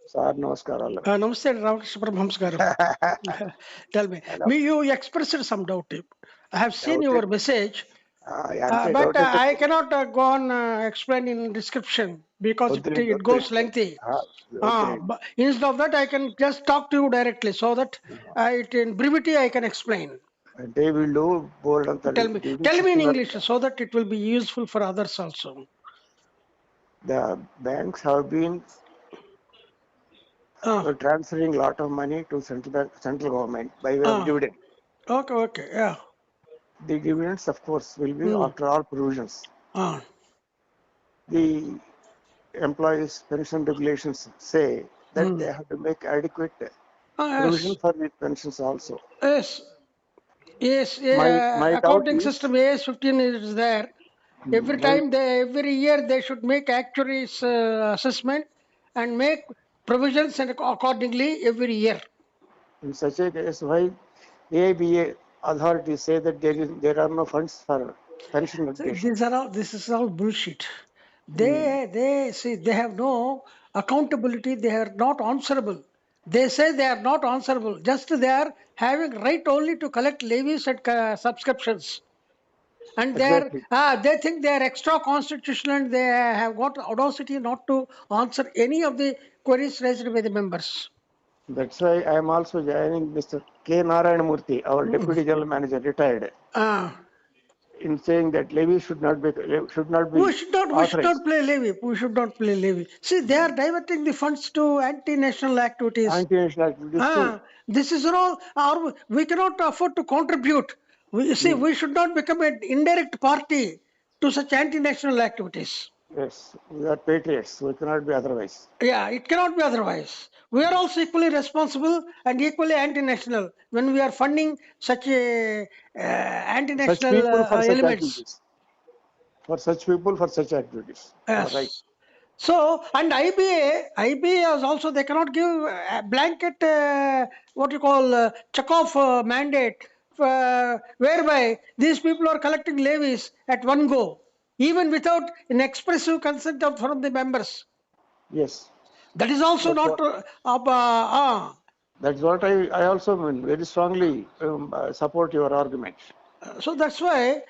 Sir, namaskar. Namaste, Ramakrishna Paramahamsa garu. Tell me, you expressed some doubt. I have seen your message, but I cannot go on explain in description because it goes lengthy. But instead of that, I can just talk to you directly so that in brevity I can explain. They will do bold and Tell me in English so that it will be useful for others also. The banks have been transferring a lot of money to central government by way of dividend. Okay, yeah. The dividends, of course, will be after all provisions. The employees' pension regulations say that they have to make adequate provision for the pensions also. Yes, My accounting system AS 15 is there. Every year they should make actuaries assessment and make provisions and accordingly every year. In such a case, why AIBA authorities say that there are no funds for pension regulation? This is all bullshit. They see they have no accountability. They are not answerable. They say they are not answerable. Just they are having right only to collect levies and subscriptions. And they think they are extra constitutional and they have got audacity not to answer any of the queries raised by the members. That's why I am also joining Mr. K. Narayanamurthy, our Deputy General Manager, retired, in saying that levy should not be We should not play levy. We should not play levy. See, they are diverting the funds to anti-national activities. Anti-national activities too. This is all. We cannot afford to contribute. We should not become an indirect party to such anti-national activities. Yes, we are patriots. We cannot be otherwise. Yeah, it cannot be otherwise. We are also equally responsible and equally anti-national when we are funding such anti-national elements. For such people, for such activities. Yes. Right. So, and IBA is also, they cannot give a blanket, check-off mandate, whereby these people are collecting levies at one go, even without an expressive consent from the members. Yes. That is also That's what I also mean, very strongly support your argument. So that's why,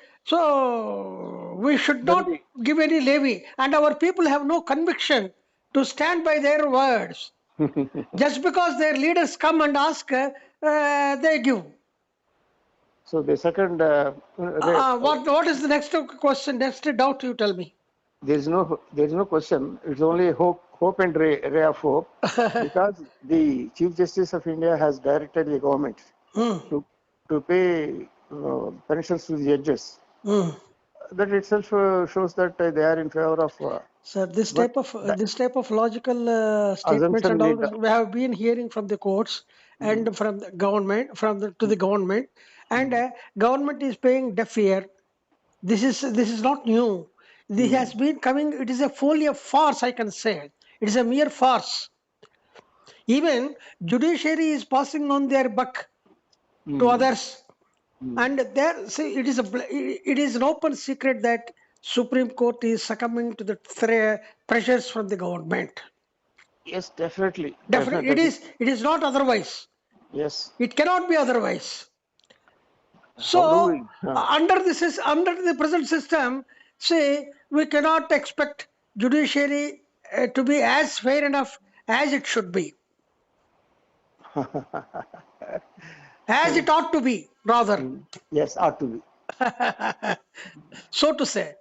we should not give any levy, and our people have no conviction to stand by their words. Just because their leaders come and ask, they give. So the second... what is the next question, next doubt you tell me? There is no question. It's only hope and ray of hope, because the Chief Justice of India has directed the government to pay pensions to the judges. That itself shows that they are in favor of. Sir, this type of logical statements and all we have been hearing from the courts and from the government, to the government, and government is paying deaf ear. This is not new. This has been coming. It is a folly of farce, I can say. It is a mere farce. Even judiciary is passing on their buck to others. And there, see, it is an open secret that Supreme Court is succumbing to the pressures from the government. Yes, definitely. It is not otherwise. Yes. It cannot be otherwise. So, under the present system, see, we cannot expect judiciary to be as fair enough as it should be. As it ought to be, rather. Yes, ought to be. So to say.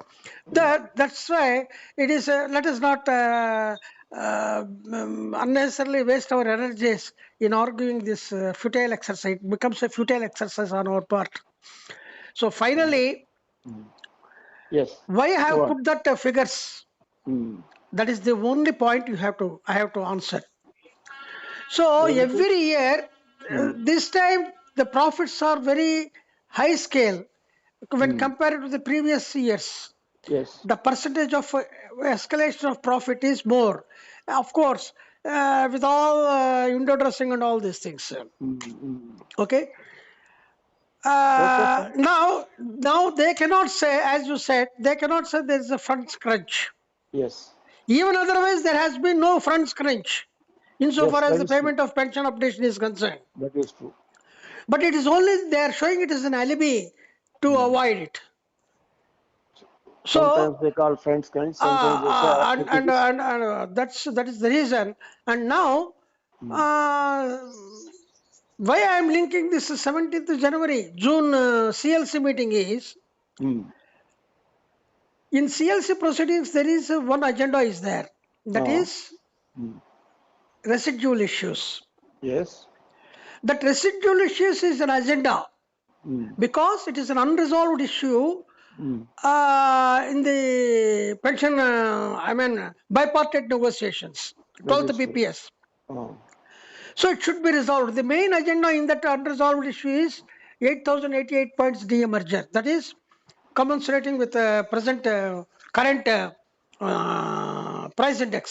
That's why it is, let us not unnecessarily waste our energies in arguing this futile exercise. It becomes a futile exercise on our part. So finally, yes, why I have put that figures? That is the only point I have to answer. So every year, this time the profits are very high scale when compared to the previous years. Yes. The percentage of escalation of profit is more. Of course, with all window dressing and all these things. Okay. Now they cannot say, as you said, they cannot say there is a funds crunch. Yes. Even otherwise, there has been no funds crunch. insofar Yes, as that the is true. payment of pension updation is concerned. That is true. But it is only they are showing it as an alibi to avoid it. Sometimes So they call friends kind, sometimes they say activities. that is the reason. And now, why I am linking this 17th January, June CLC meeting is, Hmm. in CLC proceedings there is one agenda is there, that Ah. is Hmm. residual issues. Yes. That residual issues is an agenda Hmm. because it is an unresolved issue Hmm. in the pension, bipartite negotiations, That 12th is true. BPS. Ah. So it should be resolved. The main agenda in that unresolved issue is 8,088 points de-merger. That is commensurating with present current price index,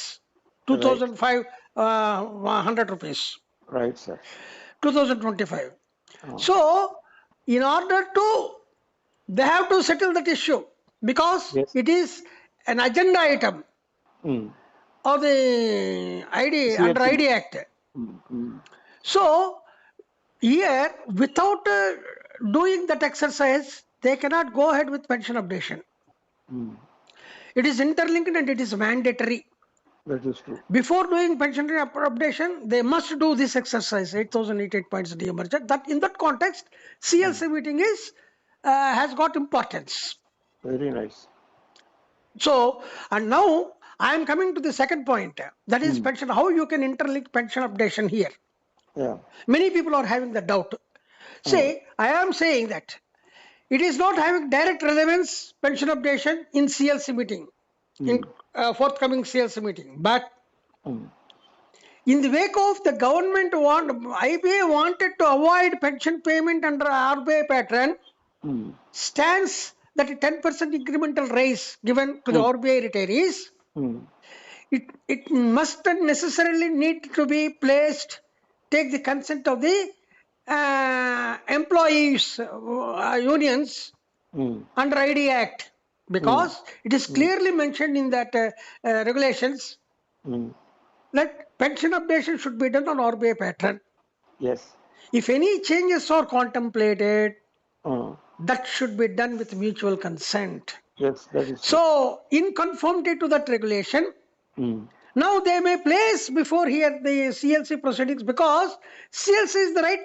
Right. 2,500 rupees, Right, sir. 2025. Ah. So in order to, they have to settle that issue because Yes. it is an agenda item Hmm. of the ID under CLC. ID Act. Hmm. Hmm. So here, without doing that exercise, they cannot go ahead with pension updation. Hmm. It is interlinked and it is mandatory. That is true. Before doing pension updation, they must do this exercise, 8,088 points de-merger. That in that context, CLC meeting is has got importance. Very nice. So, and now I am coming to the second point, that is pension, how you can interlink pension updation here. Yeah. Many people are having the doubt. Ah. Say, I am saying that it is not having direct relevance, pension updation in CLC meeting, in forthcoming CLC meeting. But Hmm. in the wake of the government IBA wanted to avoid pension payment under RBI pattern, Hmm. stands that a 10% incremental raise given to the RBI retirees, Hmm. it must necessarily need to be placed, take the consent of the employees unions Hmm. under ID Act, because it is clearly mentioned in that regulations Hmm. that pension updation should be done on RBI pattern. Yes. If any changes are contemplated, Ah. that should be done with mutual consent. Yes, that is true. So, in conformity to that regulation, Hmm. now they may place before here the CLC proceedings because CLC is the right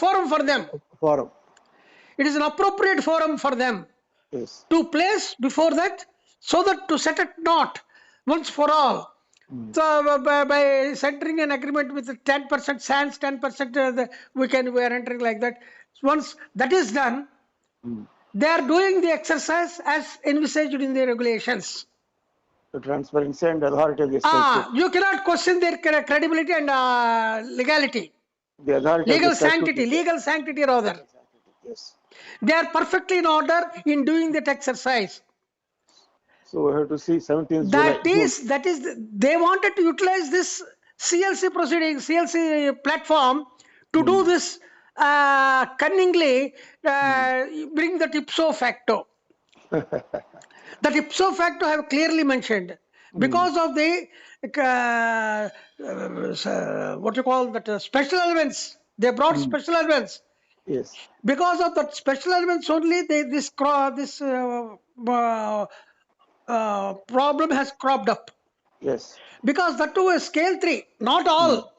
forum for them. Forum. It is an appropriate forum for them Yes. to place before that, so that to set a knot once for all. So by centering an agreement with 10% sans 10%, we are entering like that. Once that is done, they are doing the exercise as envisaged in the regulations. The transparency and authority of the statute. You cannot question their credibility and legality. The authority of the statute. Legal sanctity rather. Yes. They are perfectly in order in doing that exercise. So we have to see 17th That July. is, they wanted to utilize this CLC proceeding, CLC platform to do this cunningly, bring that ipso facto. That ipso facto I have clearly mentioned because of the what you call that special elements. They brought special elements. Yes. Because of that special elements only, this problem has cropped up. Yes. Because that too is scale 3, not all.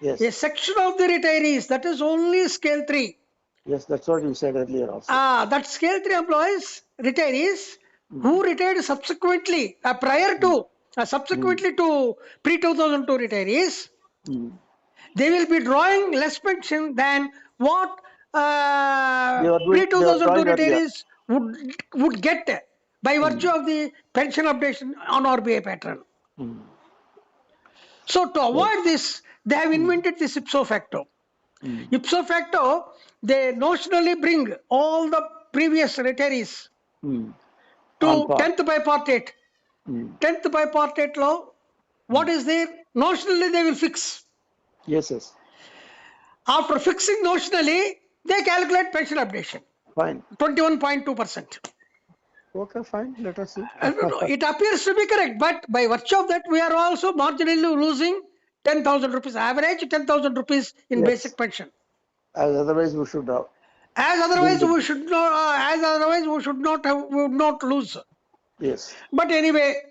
Yes. A section of the retirees, that is only scale 3. Yes, that's what you said earlier also. That scale 3 employees, retirees, who retired subsequently, prior to, subsequently to pre-2002 retirees, they will be drawing less pension than what pre-2002 retirees would get by virtue of the pension updation on RBI pattern. So to avoid this, they have invented this ipso facto. Ipso facto, they notionally bring all the previous retirees to 10th bipartite. 10th bipartite law, what is there? Notionally they will fix. Yes, yes. After fixing notionally, they calculate pension updation. Fine. 21.2%. Okay, fine. Let us see. It appears to be correct, but by virtue of that, we are also marginally losing 10,000 rupees, average 10,000 rupees in Yes. basic pension. As otherwise we should have. As otherwise we should not. We would not lose. Yes. But anyway,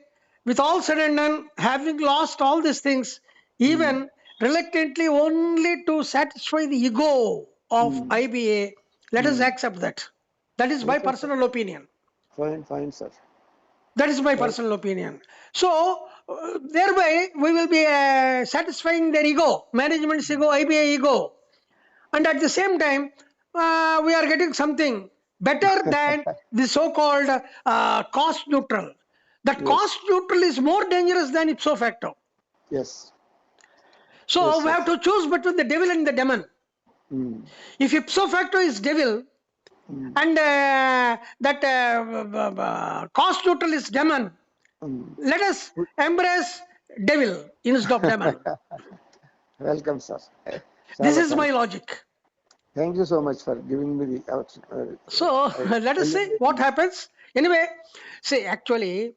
with all said and done, having lost all these things, even reluctantly only to satisfy the ego of IBA, let us accept that. That is my Okay, personal opinion. Fine, sir. That is my personal opinion. So, thereby we will be satisfying their ego, management's ego, IBA ego. And at the same time, we are getting something better than the so-called cost neutral. That cost neutral is more dangerous than ipso facto. Yes. So Yes, we have to choose between the devil and the demon. If ipso facto is devil and cost neutral is demon, let us embrace devil instead of demon. Welcome, sir. This is my logic. Thank you so much for giving me the so let us see what happens. Anyway, see, actually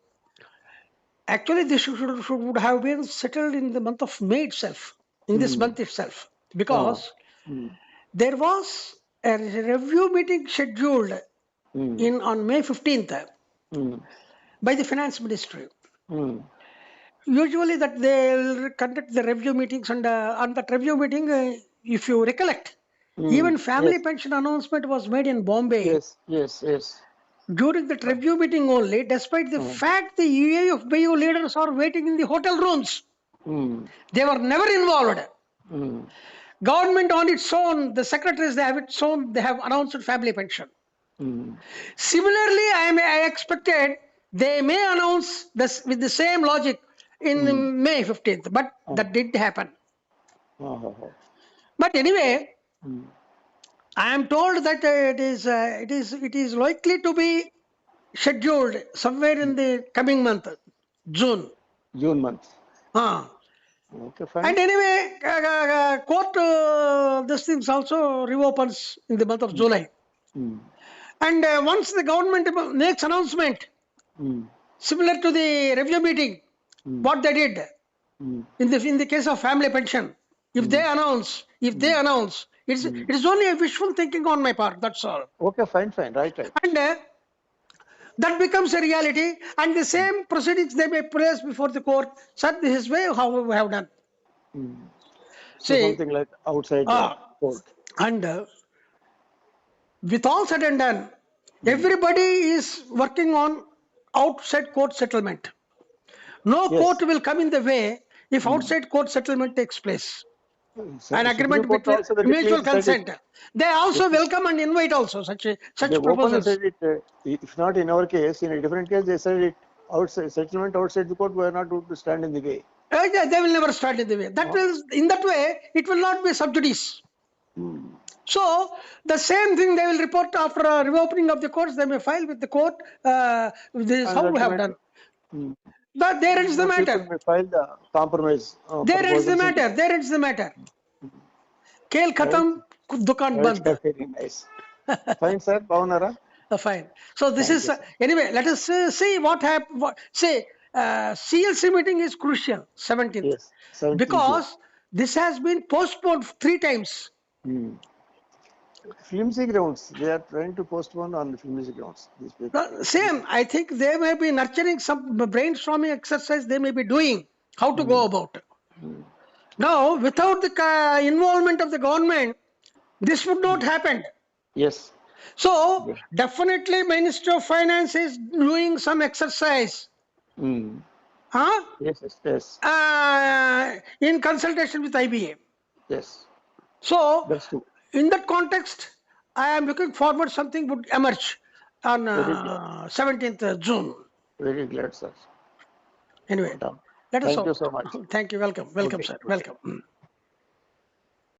this should have been settled in the month of May itself, in this month itself, because there was a review meeting scheduled on May 15th by the finance ministry. Usually that they will conduct the review meetings, and on that review meeting, if you recollect, even family pension announcement was made in Bombay. Yes. During that review meeting only, despite the fact the 𝑒𝐻𝑏𝑢 leaders are waiting in the hotel rooms, they were never involved. Government on its own, the secretaries, they have announced family pension. Similarly, I expected they may announce this with the same logic in May 15th, but that didn't happen. But anyway, I am told that it is likely to be scheduled somewhere in the coming month, June. June month. Okay, fine. And anyway, court this things also reopens in the month of July. And once the government makes announcement similar to the review meeting, what they did in the case of family pension, if they announce, it's only a wishful thinking on my part. That's all. Okay, fine, right. And that becomes a reality, and the same proceedings they may place before the court. Sir, this is how we have done. So something like outside court. And with all said and done, everybody is working on outside court settlement. No court will come in the way if outside court settlement takes place. An agreement between mutual consent. They also welcome and invite also such proposals. Said it, if not in our case, in a different case, they said it outside settlement outside the court. We are not going to stand in the way. They will never stand in the way. That will, in that way, it will not be sub judice. So the same thing they will report after a reopening of the courts. They may file with the court. This is how we have done. But there ends the matter. May file the compromise. There ends the matter. Khel khatam, dukan band. Very nice. Fine, sir. Bhavnara. Fine. So this is anyway. Let us see what happened. CLC meeting is crucial, 17th, yes, 17th, because this has been postponed 3 times. Flimsy grounds. They are trying to postpone on the flimsy grounds. Same. I think they may be nurturing some brainstorming exercise. They may be doing how to go about. Now, without the involvement of the government, this would not happen. Yes. So definitely, Ministry of Finance is doing some exercise. Yes. In consultation with IBA. Yes. So, in that context, I am looking forward something would emerge on 17th June. Very glad, sir. Anyway, let us hope. Thank you so much. Thank you. Welcome, sir. Welcome.